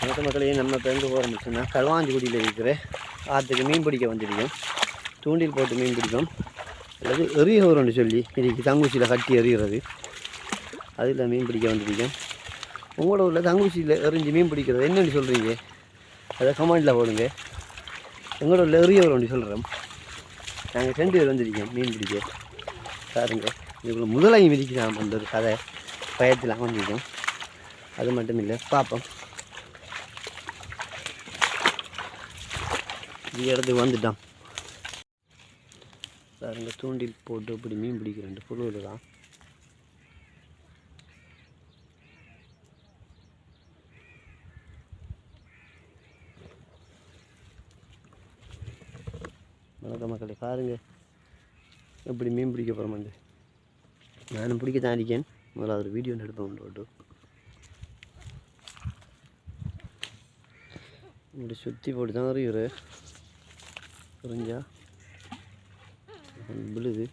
மற்ற மக்களையே நம்ம இப்போ எங்கே போகிற முடிச்சுன்னா களுவாஞ்சிக்குடியில் இருக்கிற ஆற்றுக்கு மீன் பிடிக்க வந்துருக்கோம். தூண்டில் போட்டு மீன் பிடிப்போம் அல்லது எறியவரன்னு சொல்லி இன்றைக்கி தங்குச்சியில் கட்டி எறிகிறது, அதில் மீன் பிடிக்க வந்துருக்கோம். உங்களோட உள்ள தங்குச்சியில் எறிஞ்சு மீன் பிடிக்கிறது என்னென்னு சொல்கிறீங்க, அதை கமெண்டில் போடுங்க. எங்களோட உள்ள எறியவரன்னு சொல்கிறோம். நாங்கள் 2 பேர் வந்துருக்கோம் மீன் பிடிக்க. பாருங்க, இதுக்குள்ள முதலையும் மிதிக்கலாம் அந்த ஒரு கதை பயத்தில் வந்திருக்கோம். அது மட்டும் இல்லை, பார்ப்போம். இந்த இடத்துக்கு வந்துட்டான் பாருங்க. தூண்டில் போட்டு இப்படி மீன் பிடிக்கிறேன் பொருள் தான். வணக்கம் மக்களை, பாருங்க எப்படி மீன் பிடிக்க போகிறோம். நானும் பிடிக்க தான் இருக்கேன். முதல்ல ஒரு வீடியோ எடுப்பேன் போட்டு இப்படி சுற்றி போட்டு தான் அறியுற புரிஞ்சா விழுது.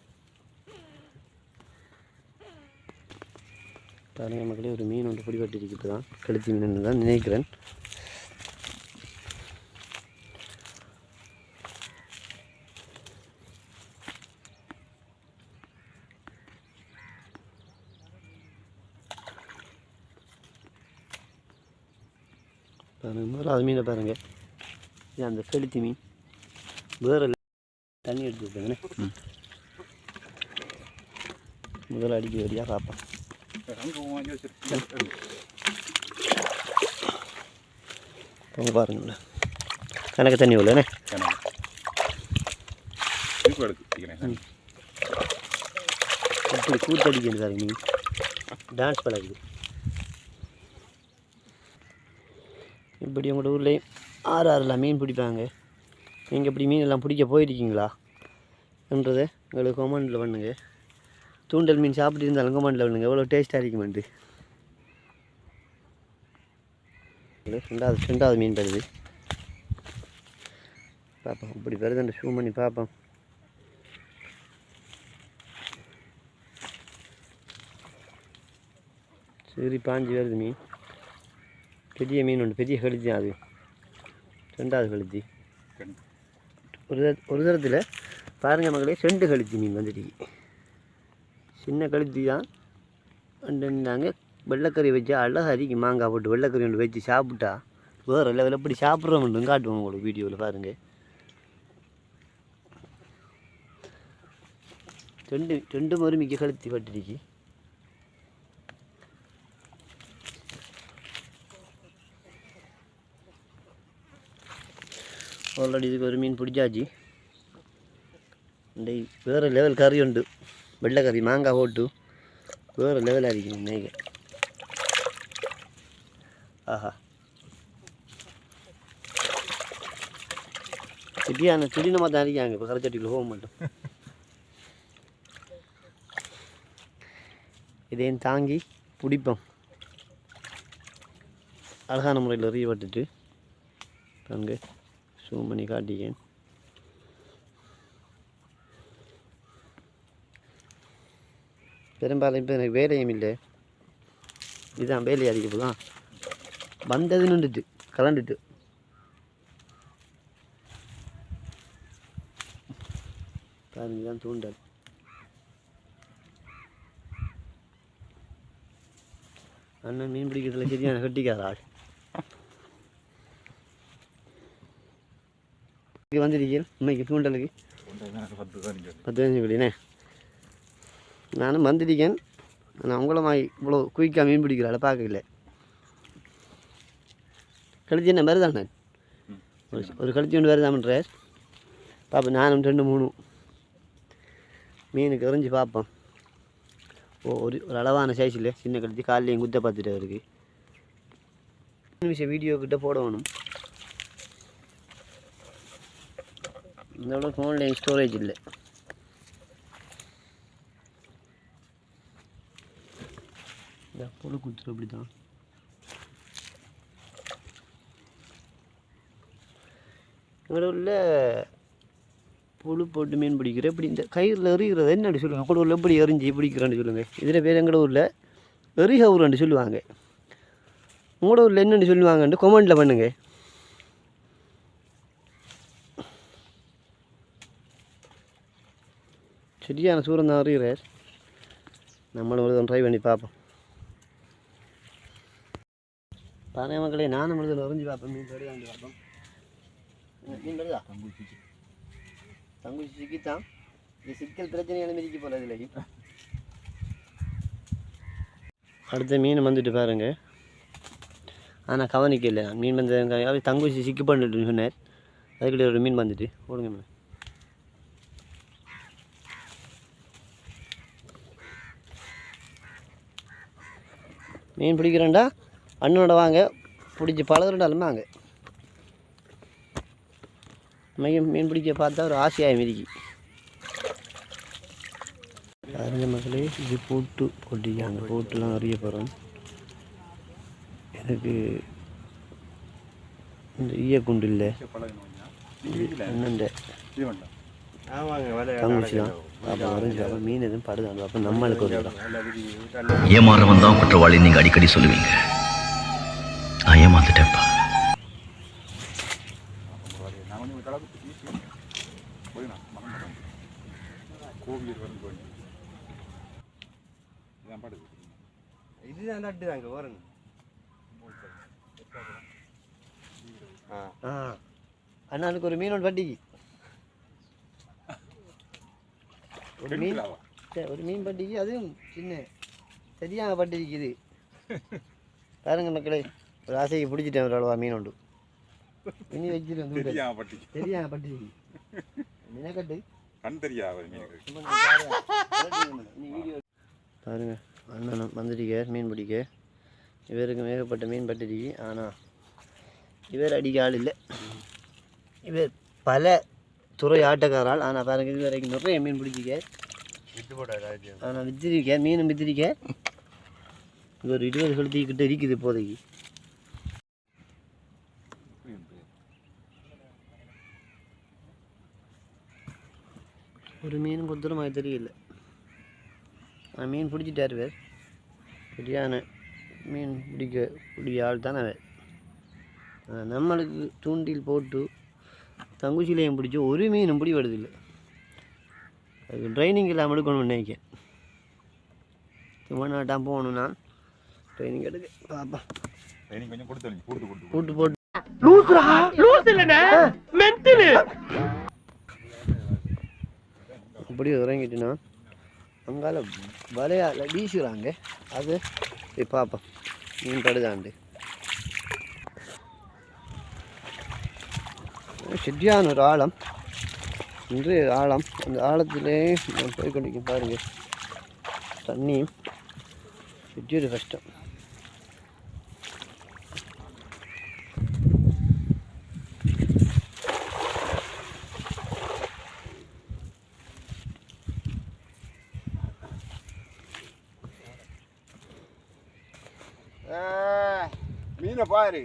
பாருங்க மக்களே, ஒரு மீன் ஒன்று பிடிபட்டு இருக்குது தான், கழுத்தி மீன் தான் நினைக்கிறேன். பாருங்க, முதல்ல மீனை பாருங்கள். இது அந்த கெளுத்தி மீன். வேறு தண்ணி எடுத்து விட்டாங்கண்ணே. முதல்ல அடிக்க வழியாக பார்ப்பேன். அவங்க பாருங்களேன், கணக்கு தண்ணி உள்ளண்ணே. இப்படி கூத்தடிக்கிறது பாருங்க, மீன் டான்ஸ் பழகுது. இப்படி உங்களோட ஊர்லேயும் ஆறுலாம் மீன் பிடிப்பாங்க. நீங்கள் இப்படி மீன் எல்லாம் பிடிக்க போயிருக்கீங்களா என்றதை எங்களுக்கு கமெண்டில் பண்ணுங்க. தூண்டல் மீன் சாப்பிட்டு இருந்தாலும் கமெண்டில் பண்ணுங்க, எவ்வளோ டேஸ்ட்டாக இருக்குமெண்டு. ரெண்டாவது மீன் வருது பார்ப்போம். இப்படி வருது, ஷூ பண்ணி பார்ப்போம். சரி, பாஞ்சு வருது மீன். பெரிய மீன் ஒன்று, பெரிய கழுத்தி தான் அது. 2வது கழுத்தி. ஒரு தரத்தில் பாருங்கள் மக்களே, 2 கழுத்தி மீன் வந்துட்டு. சின்ன கழுத்தி தான். நாங்கள் வெள்ளைக்கறி வச்சா அழகாக அரிக்கும். மாங்காய் போட்டு வெள்ளைக்கறி ஒன்று வச்சு சாப்பிட்டா வேறு லெவலில் எப்படி சாப்பிட்றோம்னு காட்டுவோம் உங்களுக்கு வீடியோவில் பாருங்கள். 2 மறுமிக்க கழுத்தி பட்டுருக்கு. ஆல்ரெடி இதுக்கு ஒரு மீன் பிடிச்சாச்சு. வேறு லெவல் கறி உண்டு, வெள்ளை கறி மாங்காய் போட்டு வேறு லெவலாக இருக்கும் மேக. ஆஹா, திடீர்னு திடீர்னமாக தான் இருக்காங்க. இப்போ கரைச்சட்டியில் போக மாட்டோம். இதையும் தாங்கி பிடிப்போம். அழகான முறையில் ரீவட்டுட்டு அங்கே ஜூம் பண்ணி காட்டிக்கேன். பெரும்பாலும் இப்போ எனக்கு வேலையும் இல்லை, இதுதான் வேலையை அதிகப்பு தான். வந்தது நின்றுட்டு கலண்டுட்டு பாருங்க, தான் தூண்டல். அண்ணன் மீன் பிடிக்கிறதுல சரியான கட்டிக்காரா ஆள். வந்துருக்கீங்க இன்னைக்கு தூண்டலுக்கு 10 கோடிண்ணே. நானும் வந்திருக்கேன். ஆனால் உங்களை இவ்வளோ குயிக்காக மீன் பிடிக்கிறாள் பார்க்கல. கழுத்தி என்ன வருதாண்ணே, ஒரு கழுத்தி ஒன்று வருதாமன்ற பார்ப்போம். நானும் 2-3 மீனுக்கு எறிஞ்சு பார்ப்போம். ஒரு அளவான சைஸில் சின்ன கழுத்தி காலையும் குத்த பார்த்துட்டு அவருக்கு நிமிஷம் வீடியோ கிட்ட போடணும். இதோட ஃபோன்லேயும் ஸ்டோரேஜ் இல்லை. இந்த புழு குத்துரு அப்படி தான். எங்களோட உள்ள புழு போட்டு மீன் பிடிக்கிற இப்படி இந்த கயிறில் எறிகிறது என்னடி சொல்லுங்கள். எங்களோட ஊரில் எப்படி எறிஞ்சி பிடிக்கிறேன்னு சொல்லுங்கள். இதில் பேர் எங்களோட ஊரில் எரிகவுரன்னு சொல்லுவாங்க. உங்களோட ஊரில் என்னென்னு சொல்லுவாங்கன்ட்டு கொமெண்ட்டில் பண்ணுங்க. சரியான சூரம் தான் அறிகிறார். நம்மளும் ஒரு ட்ரை பண்ணி பார்ப்போம். பாருங்க மக்களே, நானும் முதல்ல உறிஞ்சி பார்ப்பேன். மீன் வருதான்னு பார்ப்போம். மீன் வருதா? தங்குச்சி சிக்கித்தான். இது சிக்கல் பிரச்சனையான மிதிக்க போல இதில். அடுத்த மீன் வந்துட்டு பாருங்க. ஆனால் கவனிக்க இல்லை. மீன் வந்து தங்குச்சி சிக்கி பண்ணிட்டு சொன்னார். அதுக்கிட்ட ஒரு மீன் வந்துட்டு ஓடுங்க. மீன் மீன் பிடிக்கிறேன்டா அண்ணனோட வாங்க, பிடிச்சி பழகிறண்டாலும் வாங்க. மீன் பிடிக்க பார்த்தா ஒரு ஆசையாக மிதிக்கி. பாருங்க மக்களே, இது போட்டிருக்காங்க. போட்டுலாம் அறிய போகிறோம். எனக்கு இந்த ஈயக்குண்டு இல்லை என்னண்ட தங்குச்சிலாம் அப்போ வரைஞ்சி மீன் எதுவும் படுதாங்க. அப்போ நம்மளுக்கு ஒரு ஏமாறவன் தான் குற்றவாளி நீங்க அடிக்கடி சொல்லுவீங்க. நான் ஏமாந்துட்டேன்ப்பா. இதுதான் நட்டுதாங்க ஓரங்க. அண்ணாளுக்கு ஒரு மீனோட வட்டிக்கு ஒரு மீன் பட்டிக்கு, அதுவும் சின்ன சரியாக பட்டிருக்குது. பாருங்க மக்களே, ஒரு ஆசைக்கு பிடிச்சிட்டேன் ஒரு அளவா மீன் உண்டு. இனி வச்சுட்டு வந்து சரியாக பட்டிருக்கு மீனக்கட்டு பாருங்க. அண்ணனும் வந்துட்டீங்க மீன் பிடிக்க. இவருக்கு மேகப்பட்ட மீன் பட்டிருக்கு. ஆனால் இவர் அடிக்க ஆள் இல்லை. இவர் பல துறை ஆட்டக்காரால். ஆனால் பாருங்க, இது வரைக்கும் நிறைய மீன் பிடிச்சிக்க. ஆனால் வித்திரிக்க மீனும் வித்திரிக்க. இது ஒரு 20 கழுத்திக்கிட்ட இருக்குது இப்போதைக்கு. ஒரு மீன் கொத்துரமாக தெரியல. மீன் பிடிச்சிட்டாரு வேறு. சரியான மீன் பிடிக்க ஆள் தானே வேறு. நம்மளுக்கு தூண்டில் போட்டு தங்குச்சிலையும் பிடிச்சி ஒரு மீனும் பிடி வருதில்லை. அதுக்கு ட்ரைனிங் இல்லாமல் எடுக்கணும்னு நினைக்கிறேன். தமிழ்நாட்டாக போகணும். நான் ட்ரைனிங் எடுக்க பாப்பா கூட்டு போட்டு அப்படி இறங்கிட்டுனா அங்கால வலையால் வீசுகிறாங்க. அது பாப்பா மீன் படுதாண்டு. சரியான ஒரு ஆழம். இன்று ஆழம். அந்த ஆழத்திலே நான் போய் கொண்டிருக்க பாருங்க. தண்ணியும் ஒரு கஷ்டம். மீனை பாரு,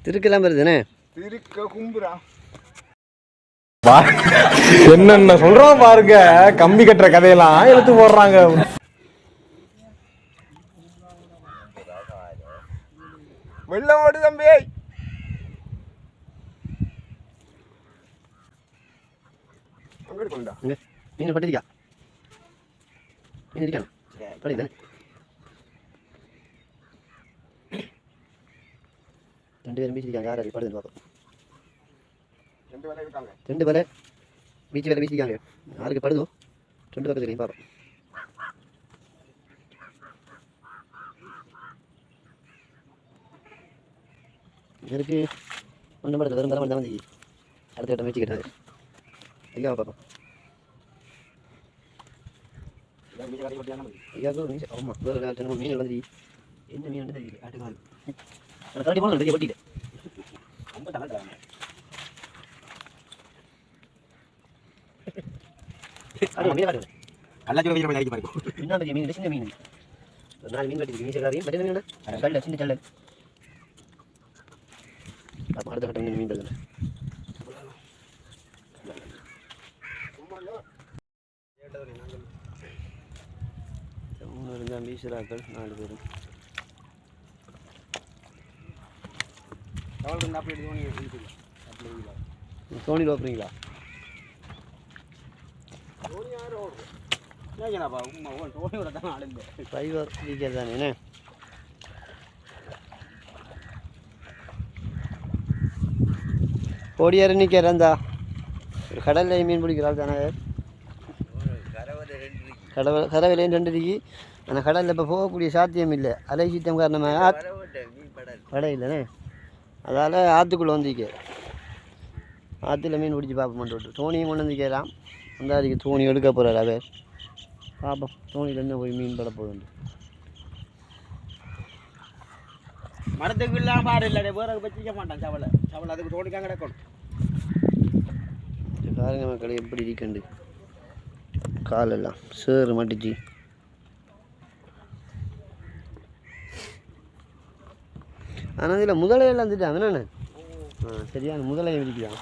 திருக்கெல்லாம் வருதுண்ணே. திருக்க கும்புரா என்னென்ன சொல்றோம் பாருங்க. கம்பி கட்டுற கதையெல்லாம் எடுத்து போடுறாங்க. வெள்ளம் ஓடு தம்பி. மீன் பட்டிருக்கா? மீன் இருக்கானே படிதானே. 2 பேரும் வீசிருக்காங்க. யார் படுதுன்னு பார்ப்போம். 2 வலை பீச் வேலை வீசிருக்காங்க. யாருக்கு படுதோ 2 பக்கத்துலையும் பார்ப்போம். இதற்கு ஒன்றும் படுது. வெறும் தலைமணி தான் வந்து அடுத்த கட்டம் வச்சுக்கிட்டாரு. ஐயா பார்ப்போம். ஐயாவுக்கு மீன் ஆமாம். வேறு 2 மீன் வந்து என்ன மீன் தெரியல. ஆட்டுக்கால் கரடி போன பெரிய பட்டிட்டு ரொம்ப தலை கல்லாச்சி வீர மாதிரி பாருங்க. என்ன பெரிய மீன், சின்ன மீன். 4 மீன் கட்டிருக்கு. மீசக்காரையும் பட்டின மீன் சல்ல, சின்ன சல்ல. அப்போ அடுத்த கட்டம் மீன் தருது. இருந்தால் மீசராக்கள் 4 பேரும் தோணியில் ஓப்புறீங்களா? ஃபைவர் வீக்கர் தானே என்ன? கோடியார் நிற்கிறார் அந்த ஒரு கடலில் மீன் பிடிக்கிறாள் தானே? கரவிலையும் 2 இருக்கு. ஆனால் கடலில் இப்போ போகக்கூடிய சாத்தியம் இல்லை, அலை சீத்தம் காரணமாக கடை இல்லைண்ணே. அதால் ஆற்றுக்குள்ளே வந்துக்க ஆற்றுல மீன் பிடிச்சி பார்ப்போம் மட்டும். தோணியும் கொண்டு வந்துக்கலாம். அந்த அதுக்கு தோணி எடுக்க போகிறார் அவர். பார்ப்போம் தோணியில் என்ன போய் மீன் பட போகுது. மரத்துக்கு இல்லாம பாடு இல்லை, வேற வச்சிக்க மாட்டான் சவலை. சவலை அதுக்கு தோணிக்காக கிடக்கணும். பாருங்க மக்களை எப்படி இருக்கண்டு காலெல்லாம் சேறு மாட்டுச்சு. ஆனால் இதில் முதலையெல்லாம் வந்துட்டாங்க என்னண்ணே? சரியான முதலையை விரிக்கிறான்.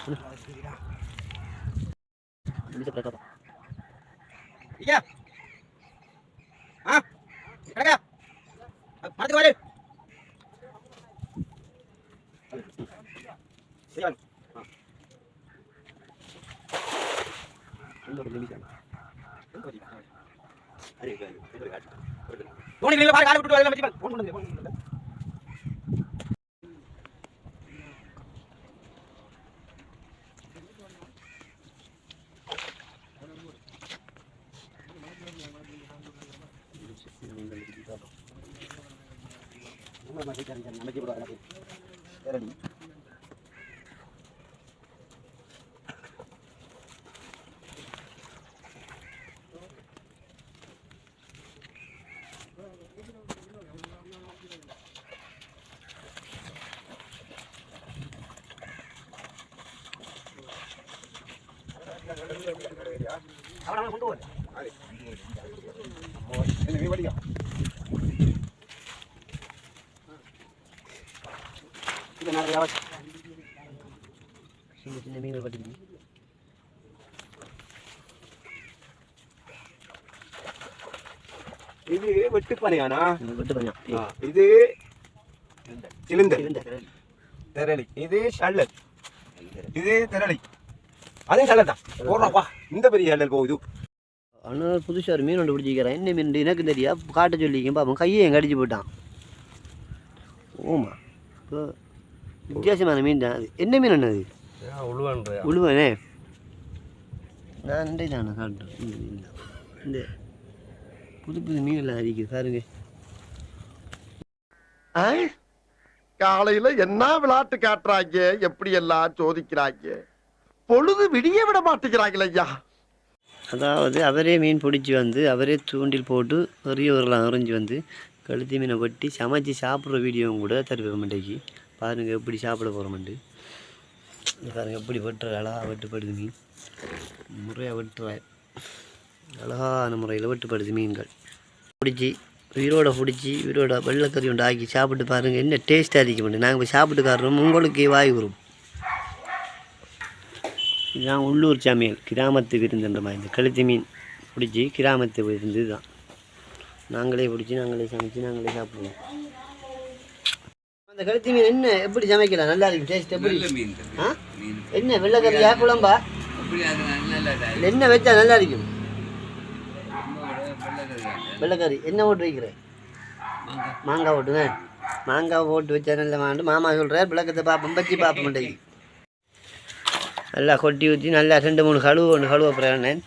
சின்ன மீன் கட்டிக்கு இது வெட்டுப்பனையானா? வெட்டுப்பனையா? இது சிலிண்டர் திரளி. இது ஷல்லல். இது திரளி. அதே ஷல்லல் தான் போடுறாப்பா. இந்த பெரிய ஷல்லல் போகுது. ஆனால் புதுசாக ஒரு மீன் ஒன்று பிடிச்சிக்கிறேன். என்ன மீன் எனக்கு தெரியா, காட்ட சொல்லிக்கேன் பாப்போம். கையை என் கடிச்சு போட்டான். ஓமா இப்போ வித்தியாசமான மீன் தான் அது. என்ன மீன் என்ன அது? உழுவனே. நான் நன்றி தானே காட்டுறேன். இந்த புது புது மீன் எல்லாம் அரிக்குது பாருங்க. காலையில என்ன விளையாட்டு காட்டுறாங்க, எப்படி எல்லாம் சோதிக்கிறாங்க. பொழுது விடிய விட மாட்டேங்கிறாங்களே ஐயா. அதாவது அவரே மீன் பிடிச்சி வந்து அவரே தூண்டில் போட்டு பெரியவரெல்லாம் அரைஞ்சி வந்து கழுத்தி மீனை வெட்டி சமைச்சி சாப்பிட்ற வீடியோவும் கூட தருவேன் மண்டைக்கு. பாருங்கள் எப்படி சாப்பிட போகிறோம்ண்டு. பாருங்கள் எப்படி வெட்டுற அழகாக வெட்டுப்படுது மீன். முறையாக வெட்டுற அழகான முறையில் வெட்டுப்படுது மீன்கள். பிடிச்சி உயிரோட பிடிச்சி உயிரோட வெள்ளைக்கறி ஒன்று ஆக்கி சாப்பிட்டு பாருங்கள் என்ன டேஸ்ட்டாக இருக்க மாட்டேன். நாங்கள் போய் சாப்பிட்டு காட்டுறோம், உங்களுக்கு வாய் வரும். இதுதான் உள்ளூர் சமையல், கிராமத்து விருந்துன்ற மாதிரி. இந்த கழுத்து மீன் பிடிச்சி கிராமத்து விருந்து தான். நாங்களே பிடிச்சி நாங்களே சமைச்சு நாங்களே சாப்பிடுவோம். அந்த கழுத்து மீன் என்ன எப்படி சமைக்கலாம்? நல்லா இருக்கும் டேஸ்ட். எப்படி என்ன வெள்ளைக்கறியா குழம்பா? என்ன வச்சா நல்லா இருக்கும்? வெள்ளைக்கறி என்ன போட்டு வைக்கிறேன்? மாங்காய் போட்டுதான். மாங்காய் போட்டு வச்சா நல்ல மாண்டு மாமா சொல்கிறார். விளக்கத்தை பார்ப்போம், பச்சி பார்ப்போம். மண்டைக்கு நல்லா கொட்டி ஊற்றி நல்லா 2-3 கழுவு ஒன்று கழுவ போகிறேன்.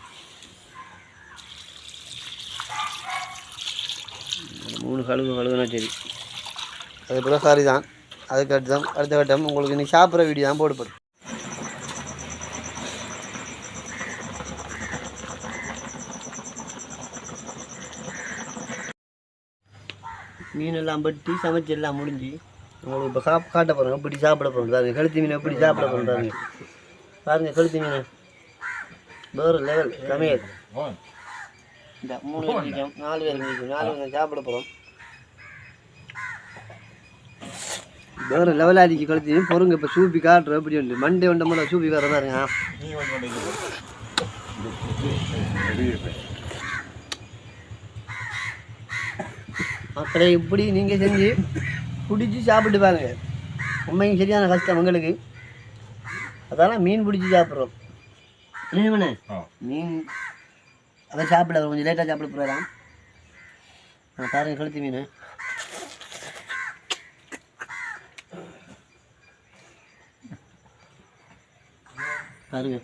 3 கழுவுனா சரி. அது போல் சாரி தான். அதுக்கு அடுத்த கட்டம் உங்களுக்கு இன்றைக்கி சாப்பிட்ற வீடியோ தான் போடப்படும். மீனெல்லாம் பட்டி சமைச்சு எல்லாம் முடிஞ்சு உங்களுக்கு இப்போ காட்ட போகிறோம். எப்படி சாப்பிட போகிறோம் பாருங்கள். கழுத்து மீன் எப்படி சாப்பிட போகிறோம் பாருங்கள். பாருங்கள் கழுத்து மீன் வேறு லெவல் சமையல். இந்த 3 பேர் நிற்கும், 4 பேர் நிற்கும். 4 பேர் சாப்பிட போகிறோம். வேறு லெவலாக இருக்கு கழுத்து மீன். பொருங்க இப்போ சூப்பி காட்டுறோம். எப்படி உண்டு மண்டே உண்ட மூலம் சூப்பி காட்டுற பாருங்க. மக்களை இப்படி நீங்கள் செஞ்சு பிடிச்சி சாப்பிட்டு பாருங்க. உண்மையும் சரியான கஷ்டம் எங்களுக்கு. அதெல்லாம் மீன் பிடிச்சி சாப்பிட்றோம். என்ன மீன் அதை சாப்பிட கொஞ்சம் லேட்டாக சாப்பிட போயிடலாம். பாருங்க கழுத்து மீன் பாருங்க.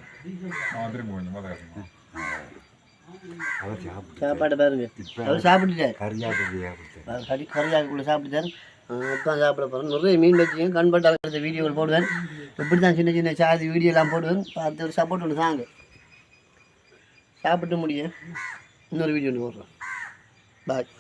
சாப்பாடு பாருங்க. அவர் சாப்பிட்டுட்டார். கறியாக்குள்ளே சாப்பிட்டுட்டார். அப்போ சாப்பிட போகிறேன். நிறைய மீன் வச்சுக்கேன். கண்பட்டால் எடுத்த வீடியோவில் போடுவேன். இப்படி தான் சின்ன சின்ன சாதி வீடியோலாம் போடுவேன். பார்த்து ஒரு சப்போர்ட் ஒன்று தாங்க. சாப்பிட்டு முடியும். இன்னொரு வீடியோ ஒன்று போடுறேன். பாய்.